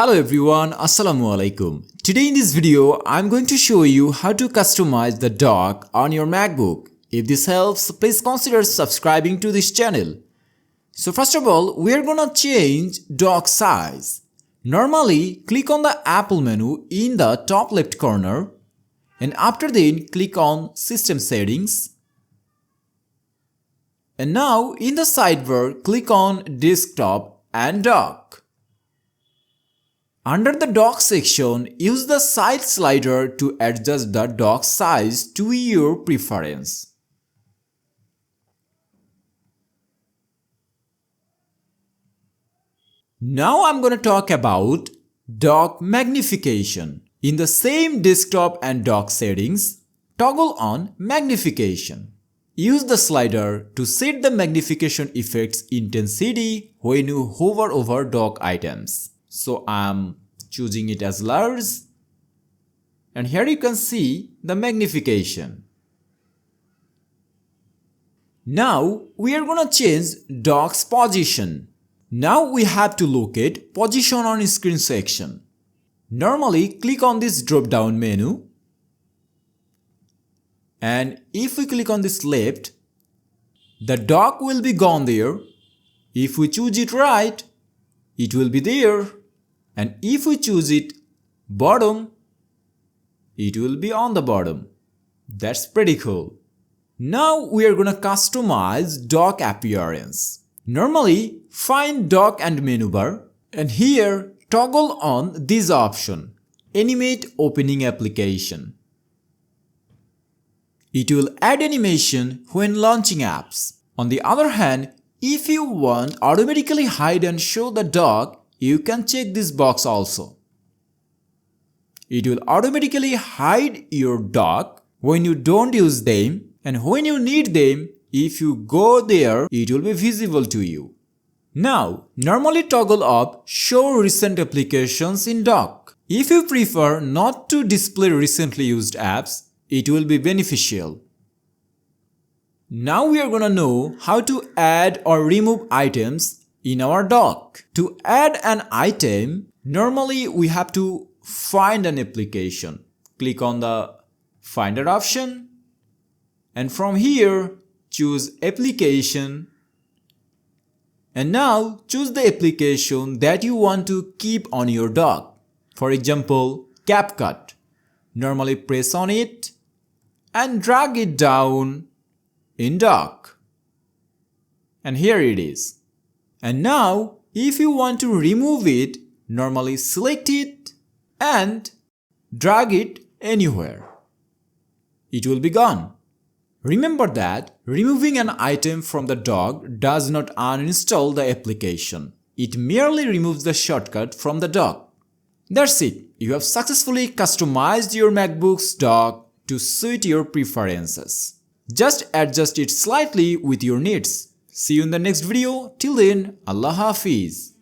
Hello everyone, Assalamu alaikum. Today in this video, I'm going to show you how to customize the dock on your MacBook. If this helps, please consider subscribing to this channel. So first of all, we're gonna change dock size. Normally, click on the Apple menu in the top left corner and after then click on System Settings. And now in the sidebar, click on Desktop and Dock. Under the dock section, use the side slider to adjust the dock size to your preference. Now I'm going to talk about dock magnification. In the same desktop and dock settings, toggle on magnification. Use the slider to set the magnification effect's intensity when you hover over dock items. So I'm choosing it as large and here you can see the magnification. Now we are gonna change dock's position. Now we have to locate position on screen section. Normally click on this drop down menu and if we click on this left, the dock will be gone there. If we choose it right, it will be there. And if we choose it bottom, it will be on the bottom. That's pretty cool. Now we are gonna customize dock appearance. Normally find dock and menu bar and here toggle on this option, animate opening application. It will add animation when launching apps. On the other hand, if you want automatically hide and show the dock, you can check this box also. It will automatically hide your dock when you don't use them and when you need them, if you go there, it will be visible to you. Now, normally toggle up show recent applications in dock. If you prefer not to display recently used apps, it will be beneficial. Now we are gonna know how to add or remove items in our dock. To add an item, normally we have to find an application. Click on the Finder option and from here choose Application and now choose the application that you want to keep on your dock. For example, CapCut. Normally press on it and drag it down in dock. And here it is. And now, if you want to remove it, normally select it and drag it anywhere. It will be gone. Remember that removing an item from the dock does not uninstall the application. It merely removes the shortcut from the dock. That's it. You have successfully customized your MacBook's dock to suit your preferences. Just adjust it slightly with your needs. See you in the next video. Till then, Allah Hafiz.